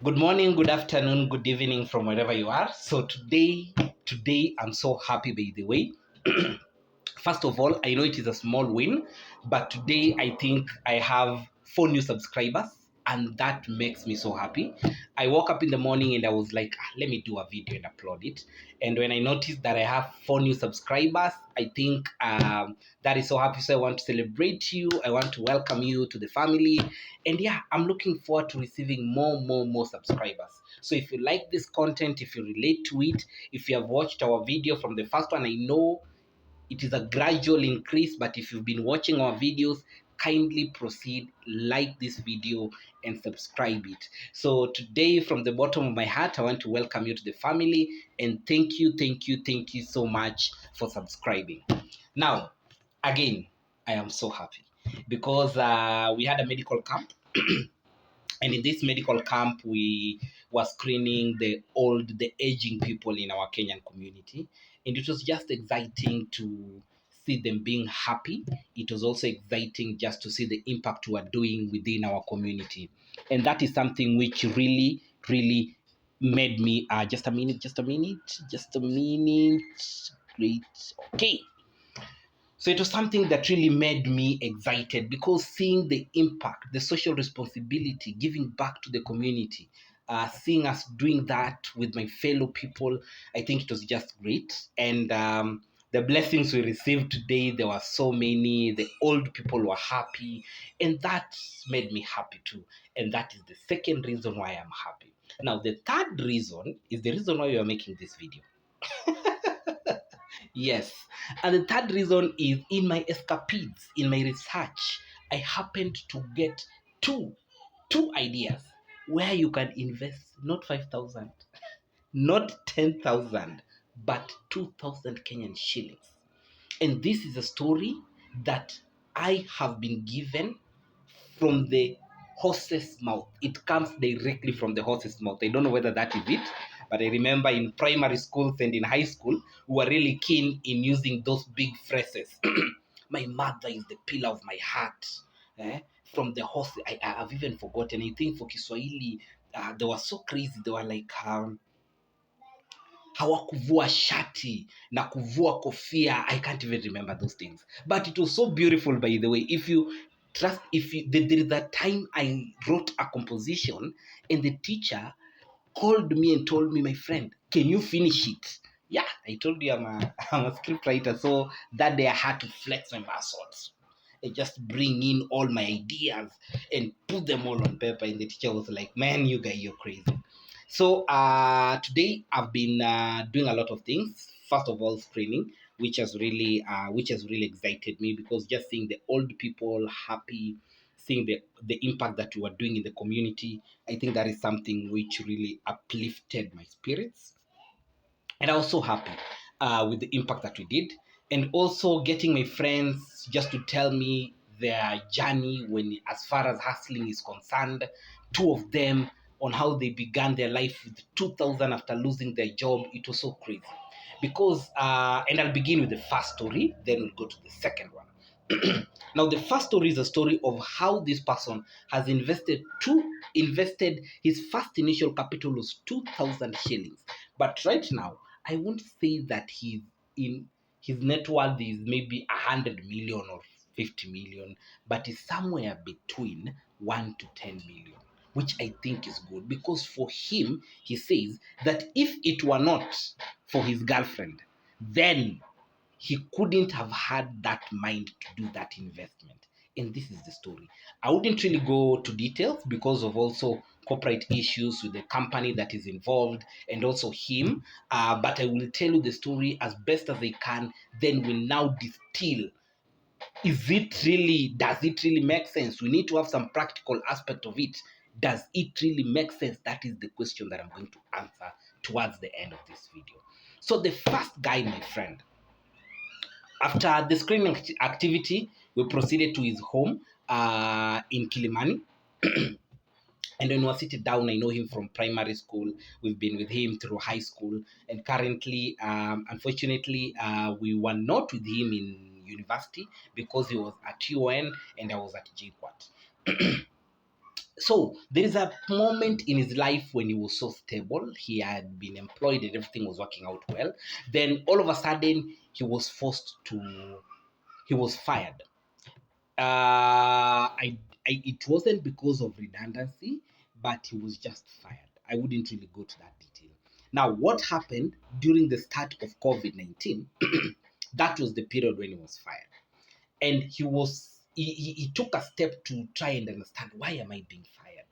Good morning, good afternoon, good evening from wherever you are. So today I'm so happy by the way. First of all, I know it is a small win, but today I think I have 4 new subscribers, and that makes me so happy. I woke up in the morning and I was like, let me do a video and upload it. And when I noticed that I have 4 new subscribers, I think that is so happy. So I want to celebrate you. I want to welcome you to the family. And yeah, I'm looking forward to receiving more subscribers. So if you like this content, if you relate to it, if you have watched our video from the first one, I know it is a gradual increase, but if you've been watching our videos, kindly proceed, like this video and subscribe it. So today, from the bottom of my heart, I want to welcome you to the family and thank you so much for subscribing. Now, again, I am so happy because we had a medical camp. And in this medical camp, we were screening the aging people in our Kenyan community. And it was just exciting to see them being happy. It was also exciting just to see the impact we are doing within our community. And that is something which really made me, just a minute. Great. Okay. So it was something that really made me excited because seeing the impact, the social responsibility, giving back to the community, seeing us doing that with my fellow people, I think it was just great. And the blessings we received today, there were so many. The old people were happy, and that made me happy too. And that is the second reason why I'm happy. Now, the third reason is the reason why we are making this video. Yes. And the third reason is in my escapades, in my research, I happened to get two ideas where you can invest not 5,000, not 10,000, but 2,000 Kenyan shillings. And this is a story that I have been given from the horse's mouth. It comes directly from the horse's mouth. I don't know whether that is it, but I remember in primary schools and in high school, we were really keen in using those big phrases. My mother is the pillar of my heart. Eh? From the horse, I've even forgotten. I think for Kiswahili, they were so crazy. They were like, hawakuvua shati na kuvua kofia. I can't even remember those things, but it was so beautiful. By the way, if you trust, there is a time I wrote a composition and the teacher called me and told me, my friend, can you finish it? Yeah, I told you I'm a script writer, so that day I had to flex my muscles and just bring in all my ideas and put them all on paper. And the teacher was like, man, you guy, you're crazy. So today I've been doing a lot of things. First of all, screening, which has really excited me because just seeing the old people happy, seeing the impact that we are doing in the community, I think that is something which really uplifted my spirits. And I was so happy with the impact that we did, and also getting my friends just to tell me their journey when, as far as hustling is concerned. Two of them on how they began their life with 2,000 after losing their job. It was so crazy because, and I'll begin with the first story, then we'll go to the second one. Now, the first story is a story of how this person has invested his first initial capital was 2,000 shillings, but right now I won't say that his net worth is maybe 100 million or 50 million, but it's somewhere between 1 to 10 million, which I think is good because for him, he says that if it were not for his girlfriend, then he couldn't have had that mind to do that investment. And this is the story. I wouldn't really go to details because of also corporate issues with the company that is involved and also him. But I will tell you the story as best as I can. Then we'll now distill, does it really make sense? We need to have some practical aspect of it. Does it really make sense? That is the question that I'm going to answer towards the end of this video. So the first guy, my friend, after the screening activity, we proceeded to his home in Kilimani. And when we were seated down, I know him from primary school. We've been with him through high school. And currently, unfortunately, we were not with him in university because he was at UON and I was at JQuat. So there is a moment in his life when he was so stable. He had been employed and everything was working out well. Then all of a sudden, he was fired. It wasn't because of redundancy, but he was just fired. I wouldn't really go to that detail. Now, what happened during the start of COVID-19? That was the period when he was fired, and he took a step to try and understand, why am I being fired?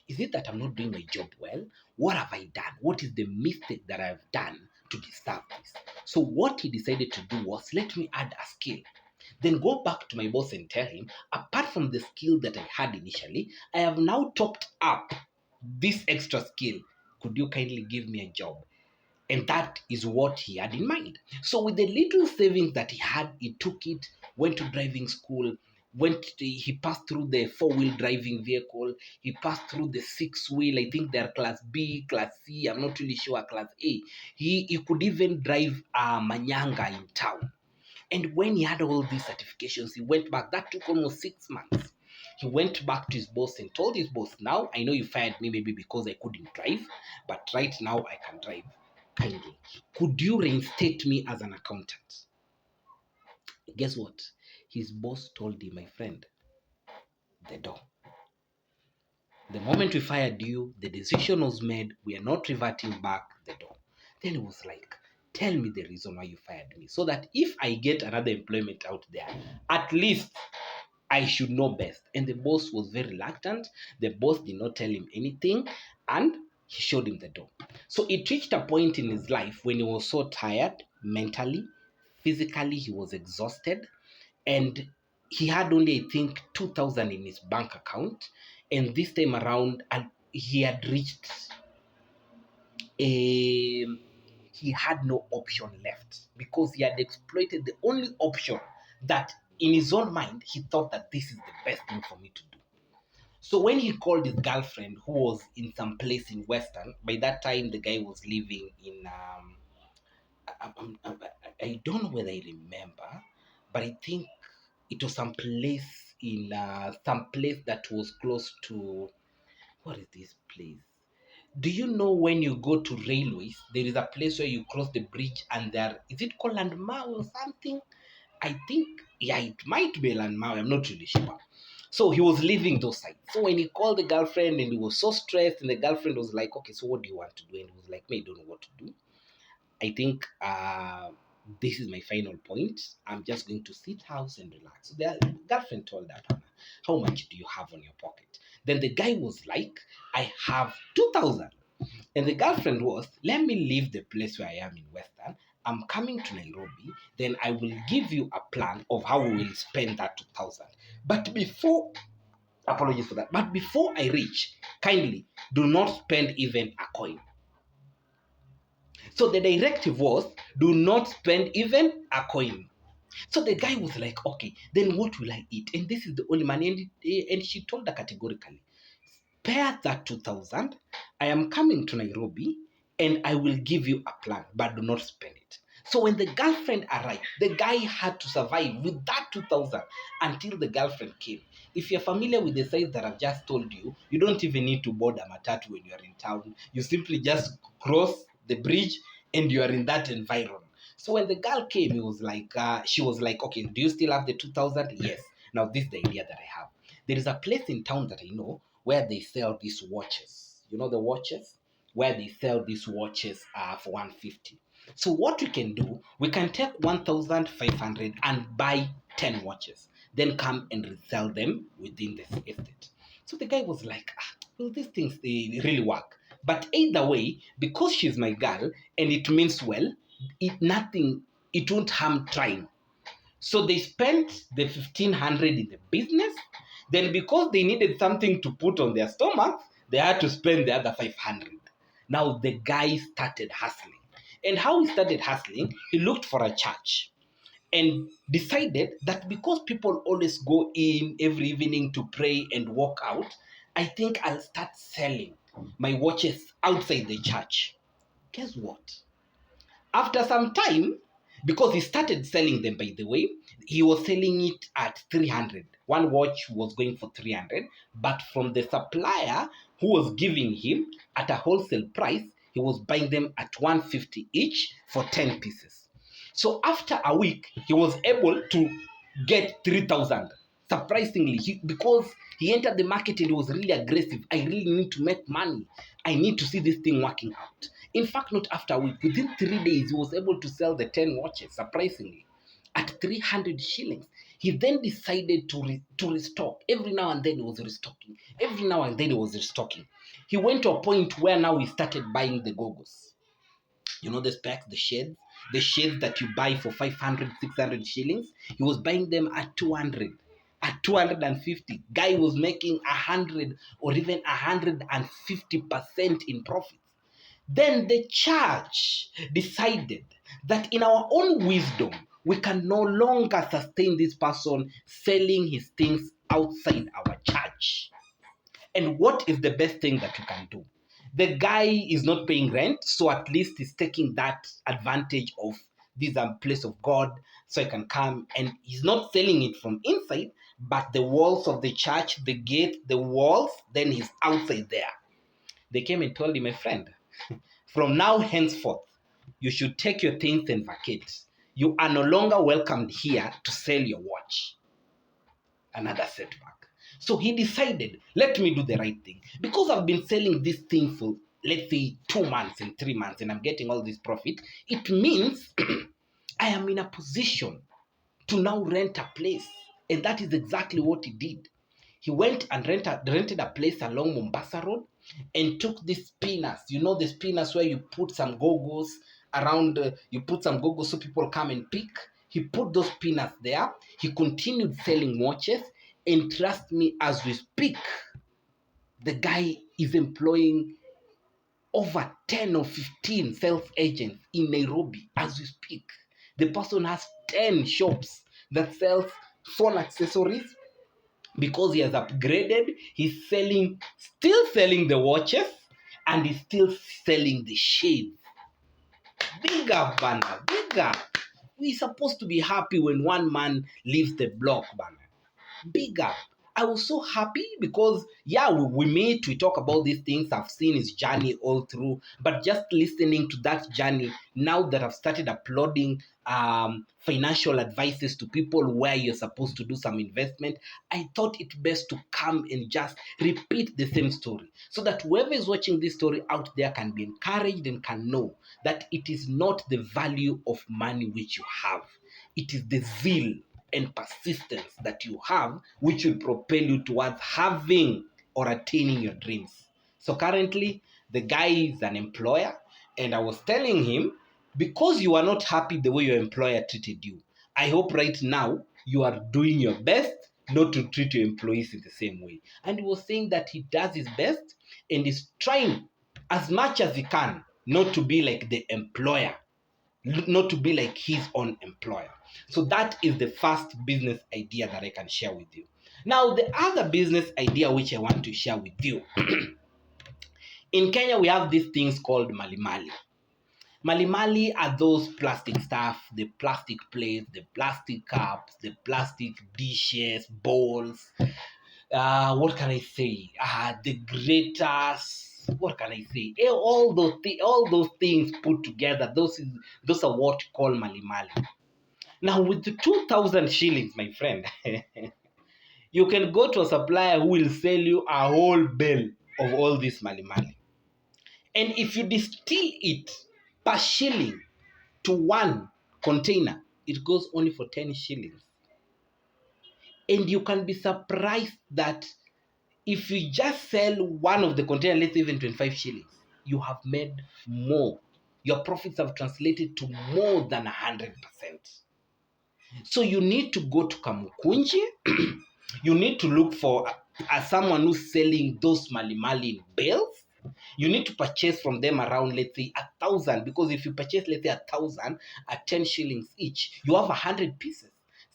Is it that I'm not doing my job well? What have I done? What is the mistake that I've done to deserve this? So what he decided to do was, let me add a skill, then go back to my boss and tell him, apart from the skill that I had initially, I have now topped up this extra skill. Could you kindly give me a job? And that is what he had in mind. So with the little savings that he had, he took it, went to driving school, he passed through the four-wheel driving vehicle, he passed through the six-wheel, I think they're class B, class C, I'm not really sure, class A. He could even drive a manyanga in town. And when he had all these certifications, he went back. That took almost 6 months. He went back to his boss and told his boss, now I know you fired me maybe because I couldn't drive, but right now I can drive. Kindly, could you reinstate me as an accountant? Guess what? His boss told him, my friend, the door. The moment we fired you, the decision was made. We are not reverting back, the door. Then he was like, tell me the reason why you fired me, so that if I get another employment out there, at least I should know best. And the boss was very reluctant. The boss did not tell him anything, and he showed him the door. So it reached a point in his life when he was so tired mentally, physically, he was exhausted, and he had only, I think, 2,000 in his bank account. And this time around, and he had reached a he had no option left, because he had exploited the only option that in his own mind he thought that this is the best thing for me to do. So when he called his girlfriend, who was in some place in Western, by that time the guy was living in I don't know whether I remember, but I think it was some place that was close to, what is this place? Do you know when you go to railways, there is a place where you cross the bridge and there, is it called Landmau or something? I think, yeah, it might be Landmau. I'm not really sure. So he was leaving those sites. So when he called the girlfriend and he was so stressed, and the girlfriend was like, okay, so what do you want to do? And he was like, me, I don't know what to do. I think this is my final point. I'm just going to sit house and relax. So the girlfriend told that partner, how much do you have on your pocket? Then the guy was like, I have 2,000. And the girlfriend was, let me leave the place where I am in Western. I'm coming to Nairobi. Then I will give you a plan of how we will spend that 2,000. But before, apologies for that, but before I reach, kindly do not spend even a coin. So the directive was, do not spend even a coin. So the guy was like, okay, then what will I eat? And this is the only money. And she told her categorically, spare that 2,000. I am coming to Nairobi and I will give you a plan, but do not spend it. So when the girlfriend arrived, the guy had to survive with that 2,000 until the girlfriend came. If you're familiar with the size that I've just told you, you don't even need to board a matatu when you're in town. You simply just cross the bridge and you are in that environment. So when the girl came, she was like, okay, do you still have the 2,000? Yes. Now this is the idea that I have. There is a place in town that I know where they sell these watches. You know the watches? Where they sell these watches for 150. So what we can do, we can take 1,500 and buy 10 watches, then come and resell them within the estate. So the guy was like, well, these things, they really work. But either way, because she's my girl and it means well, it won't harm trying. So they spent the 1,500 in the business. Then because they needed something to put on their stomachs, they had to spend the other 500. Now the guy started hustling. And how he started hustling, he looked for a church and decided that because people always go in every evening to pray and walk out, I think I'll start selling my watches outside the church. Guess what? After some time, because he started selling them, by the way. He was selling it at 300. One watch was going for 300, but from the supplier who was giving him at a wholesale price, he was buying them at 150 each for 10 pieces. So after a week, he was able to get 3,000. Surprisingly, because he entered the market and he was really aggressive. I really need to make money. I need to see this thing working out. In fact, not after a week. Within 3 days, he was able to sell the 10 watches, surprisingly, at 300 shillings. He then decided to restock. Every now and then he was restocking. Every now and then he was restocking. He went to a point where now he started buying the goggles. You know, the specs, the shades that you buy for 500, 600 shillings. He was buying them at 200, at 250. Guy was making 100 or even 150% in profits. Then the church decided that in our own wisdom, we can no longer sustain this person selling his things outside our church. And what is the best thing that you can do? The guy is not paying rent, so at least he's taking that advantage of this place of God, so he can come, and he's not selling it from inside, but the walls of the church, the gate, the walls, then he's outside there. They came and told him, my friend, from now henceforth, you should take your things and vacate. You are no longer welcomed here to sell your watch. Another setback. So he decided, let me do the right thing. Because I've been selling this thing for, let's say, 2 months and 3 months, and I'm getting all this profit, it means I am in a position to now rent a place. And that is exactly what he did. He went and rented a place along Mombasa Road and took these spinners. You know, the spinners where you put some goggles around, you put some goggles so people come and pick. He put those spinners there. He continued selling watches. And trust me, as we speak, the guy is employing over 10 or 15 sales agents in Nairobi as we speak. The person has 10 shops that sells phone accessories. Because he has upgraded, he's still selling the watches, and he's still selling the shades. Bigger, banner, bigger. We're supposed to be happy when one man leaves the block, banner. Bigger. I was so happy because, yeah, we meet, we talk about these things. I've seen his journey all through, but just listening to that journey, now that I've started uploading financial advices to people where you're supposed to do some investment, I thought it best to come and just repeat the same story so that whoever is watching this story out there can be encouraged and can know that it is not the value of money which you have, it is the zeal and persistence that you have, which will propel you towards having or attaining your dreams. So currently, the guy is an employer, and I was telling him, because you are not happy the way your employer treated you, I hope right now you are doing your best not to treat your employees in the same way. And he was saying that he does his best and is trying as much as he can not to be like the employer, not to be like his own employer. So that is the first business idea that I can share with you. Now, the other business idea which I want to share with you. In Kenya, we have these things called malimali. Malimali are those plastic stuff, the plastic plates, the plastic cups, the plastic dishes, bowls. What can I say? The graters. What can I say? All those things put together. Those are what you call malimali. Now, with the 2,000 shillings, my friend, you can go to a supplier who will sell you a whole bale of all this malimali. And if you distill it per shilling to one container, it goes only for 10 shillings. And you can be surprised that if you just sell one of the containers, let's say even 25 shillings, you have made more. Your profits have translated to more than 100%. So you need to go to Kamukunji. You need to look for someone who's selling those malimali in bales. You need to purchase from them around, let's say, 1,000. Because if you purchase, let's say, 1,000 at 10 shillings each, you have 100 pieces.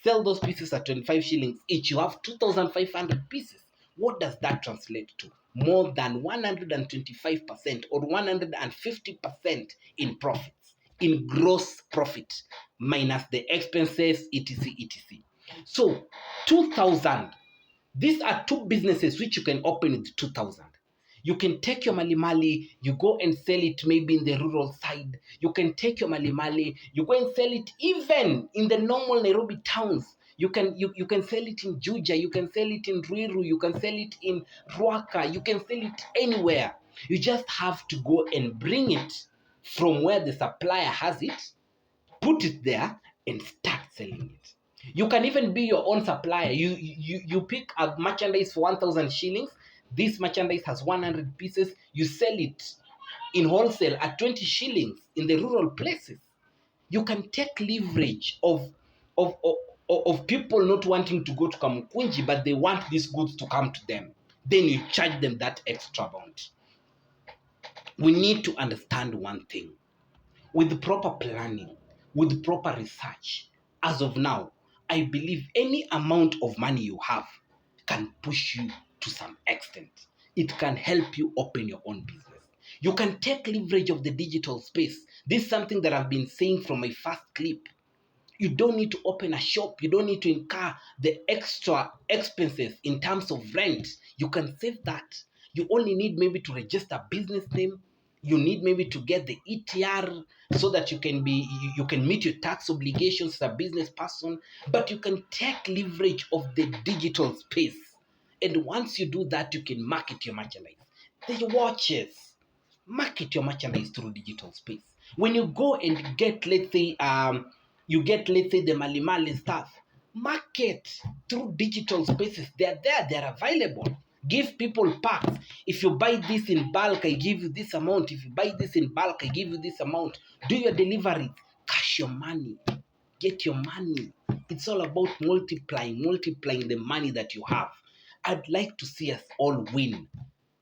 Sell those pieces at 25 shillings each, you have 2,500 pieces. What does that translate to? More than 125% or 150% in profits. in gross profit minus the expenses, etc, etc. So 2,000, these are two businesses which you can open with 2,000. You can take your mali, you go and sell it maybe in the rural side. You can take your mali, you go and sell it even in the normal Nairobi towns. You can sell it in Juja, you can sell it in Ruiru, you can sell it in Ruaka, you can sell it anywhere. You just have to go and bring it from where the supplier has it, put it there, and start selling it. You can even be your own supplier. You pick a merchandise for 1,000 shillings. This merchandise has 100 pieces. You sell it in wholesale at 20 shillings in the rural places. You can take leverage of, of, of people not wanting to go to Kamukunji, but they want these goods to come to them. Then you charge them that extra amount. We need to understand one thing. With proper planning, with proper research, as of now, I believe any amount of money you have can push you to some extent. It can help you open your own business. You can take leverage of the digital space. This is something that I've been saying from my first clip. You don't need to open a shop. You don't need to incur the extra expenses in terms of rent. You can save that. You only need maybe to register a business name. You need maybe to get the ETR so that you can meet your tax obligations as a business person. But you can take leverage of the digital space. And once you do that, you can market your merchandise. The watches, market your merchandise through digital space. When you go and get, let's say, the Mali stuff, market through digital spaces. They're there, they're available. Give people packs. If you buy this in bulk, I give you this amount. If you buy this in bulk, I give you this amount. Do your delivery. Cash your money. Get your money. It's all about multiplying the money that you have. I'd like to see us all win.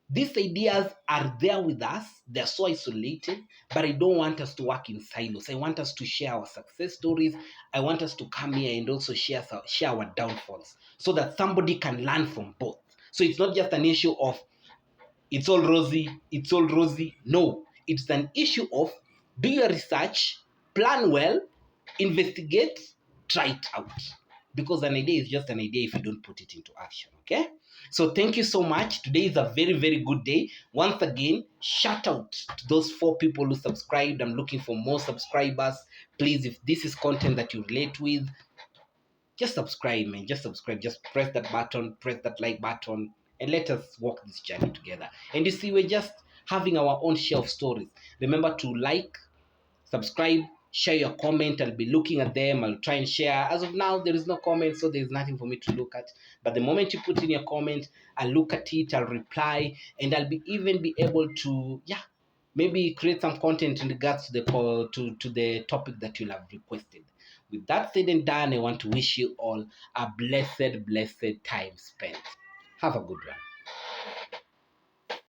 These ideas are there with us. They're so isolated, but I don't want us to work in silos. I want us to share our success stories. I want us to come here and also share our downfalls so that somebody can learn from both. So it's not just an issue of it's all rosy. No, it's an issue of do your research, plan well, investigate, try it out. Because an idea is just an idea if you don't put it into action, okay? So thank you so much. Today is a very, very good day. Once again, shout out to those 4 people who subscribed. I'm looking for more subscribers. Please, if this is content that you relate with, just subscribe, man. Just subscribe. Just press that button, press that like button, and let us walk this journey together. And you see, we're just having our own share of stories. Remember to like, subscribe, share your comment. I'll be looking at them. I'll try and share. As of now, there is no comment, so there's nothing for me to look at. But the moment you put in your comment, I'll look at it, I'll reply, and I'll even be able to, maybe create some content in regards to the topic that you'll have requested. With that said and done, I want to wish you all a blessed time spent. Have a good one.